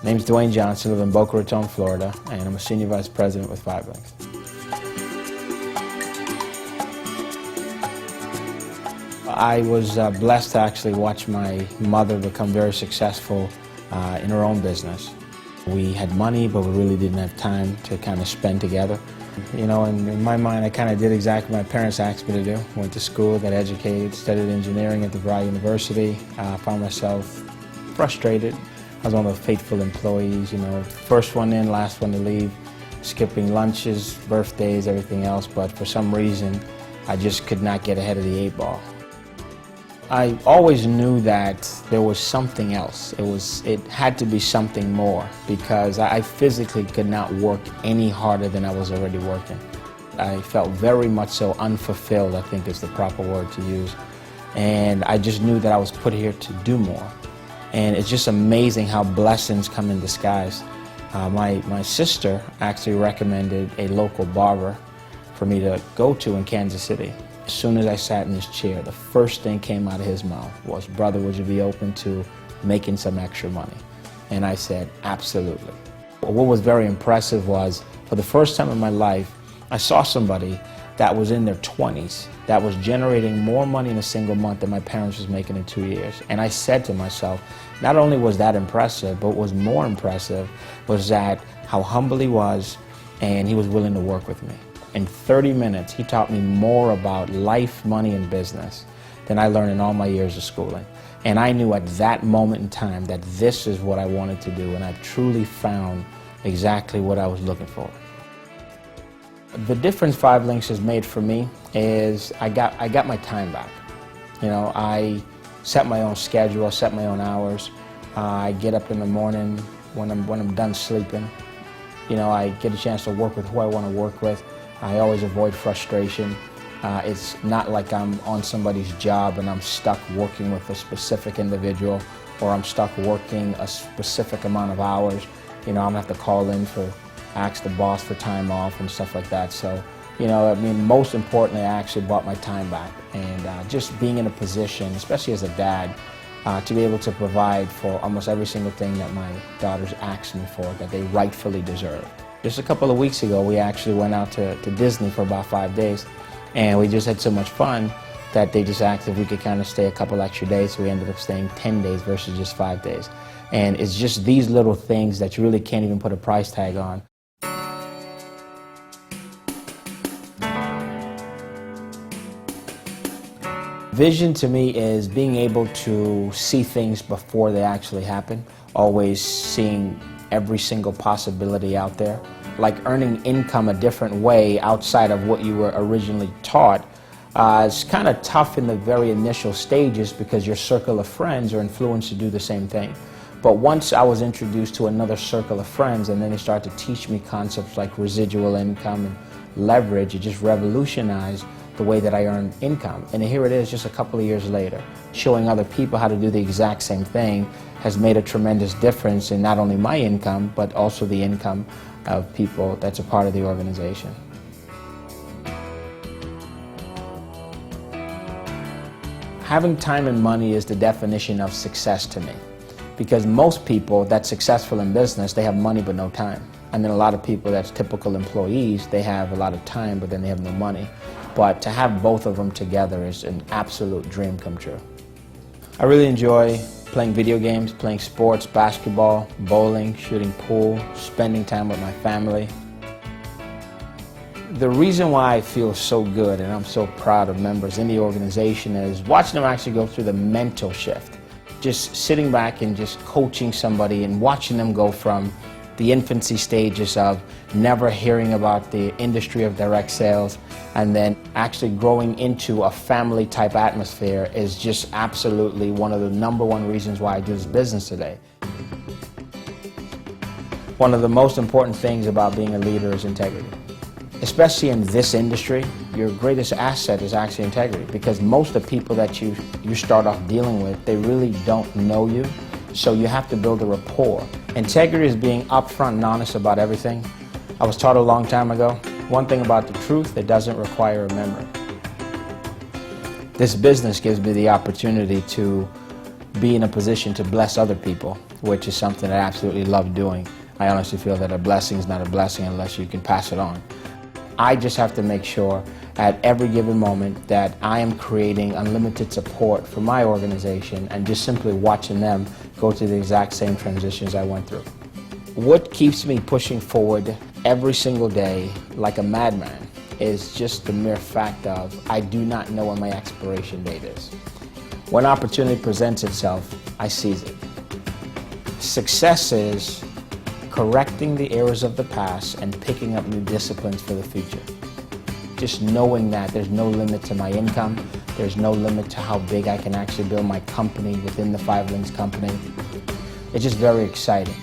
My name's Dwayne Johnson, I live in Boca Raton, Florida, and I'm a Senior Vice President with 5LINX. I was blessed to actually watch my mother become very successful in her own business. We had money, but we really didn't have time to kind of spend together. You know, in my mind, I kind of did exactly what my parents asked me to do. Went to school, got educated, studied engineering at DeVry University. Found myself frustrated. I was one of the faithful employees, you know, first one in, last one to leave, skipping lunches, birthdays, everything else, but for some reason, I just could not get ahead of the 8 ball. I always knew that there was something else. It had to be something more, because I physically could not work any harder than I was already working. I felt very much so unfulfilled, I think is the proper word to use. And I just knew that I was put here to do more. And it's just amazing how blessings come in disguise. My sister actually recommended a local barber for me to go to in Kansas City. As soon as I sat in this chair, the first thing came out of his mouth was, "Brother, would you be open to making some extra money?" And I said, absolutely. What was very impressive was, for the first time in my life, I saw somebody that was in their 20s that was generating more money in a single month than my parents was making in 2 years. And I said to myself, not only was that impressive, but what was more impressive was that how humble he was, and he was willing to work with me. In 30 minutes, he taught me more about life, money, and business than I learned in all my years of schooling. And I knew at that moment in time that this is what I wanted to do, and I truly found exactly what I was looking for. The difference 5LINX has made for me is I got my time back. You know, I set my own schedule, I set my own hours. I get up in the morning when I'm done sleeping. You know, I get a chance to work with who I want to work with. I always avoid frustration. It's not like I'm on somebody's job and I'm stuck working with a specific individual, or I'm stuck working a specific amount of hours. You know, I'm gonna have to call in ask the boss for time off and stuff like that. So, you know, I mean, most importantly, I actually bought my time back. And just being in a position, especially as a dad, to be able to provide for almost every single thing that my daughters ask me for, that they rightfully deserve. Just a couple of weeks ago, we actually went out to Disney for about 5 days, and we just had so much fun that they just asked if we could kind of stay a couple extra days, so we ended up staying 10 days versus just 5 days. And it's just these little things that you really can't even put a price tag on. Vision to me is being able to see things before they actually happen, always seeing every single possibility out there. Like earning income a different way outside of what you were originally taught is kind of tough in the very initial stages, because your circle of friends are influenced to do the same thing. But once I was introduced to another circle of friends, and then they started to teach me concepts like residual income and leverage, it just revolutionized the way that I earn income. And here it is just a couple of years later. Showing other people how to do the exact same thing has made a tremendous difference in not only my income, but also the income of people that's a part of the organization. Having time and money is the definition of success to me. Because most people that's successful in business, they have money but no time. And then a lot of people that's typical employees, they have a lot of time but then they have no money. But to have both of them together is an absolute dream come true. I really enjoy playing video games, playing sports, basketball, bowling, shooting pool, spending time with my family. The reason why I feel so good and I'm so proud of members in the organization is watching them actually go through the mental shift. Just sitting back and just coaching somebody and watching them go from the infancy stages of never hearing about the industry of direct sales and then actually growing into a family type atmosphere is just absolutely one of the #1 reasons why I do this business today. One of the most important things about being a leader is integrity. Especially in this industry, your greatest asset is actually integrity, because most of the people that you start off dealing with, they really don't know you, so you have to build a rapport. Integrity is being upfront and honest about everything. I was taught a long time ago, one thing about the truth, it doesn't require a memory. This business gives me the opportunity to be in a position to bless other people, which is something I absolutely love doing. I honestly feel that a blessing is not a blessing unless you can pass it on. I just have to make sure at every given moment that I am creating unlimited support for my organization and just simply watching them go through the exact same transitions I went through. What keeps me pushing forward every single day like a madman is just the mere fact of I do not know when my expiration date is. When opportunity presents itself, I seize it. Success is correcting the errors of the past and picking up new disciplines for the future. Just knowing that there's no limit to my income, there's no limit to how big I can actually build my company within the 5LINX company. It's just very exciting.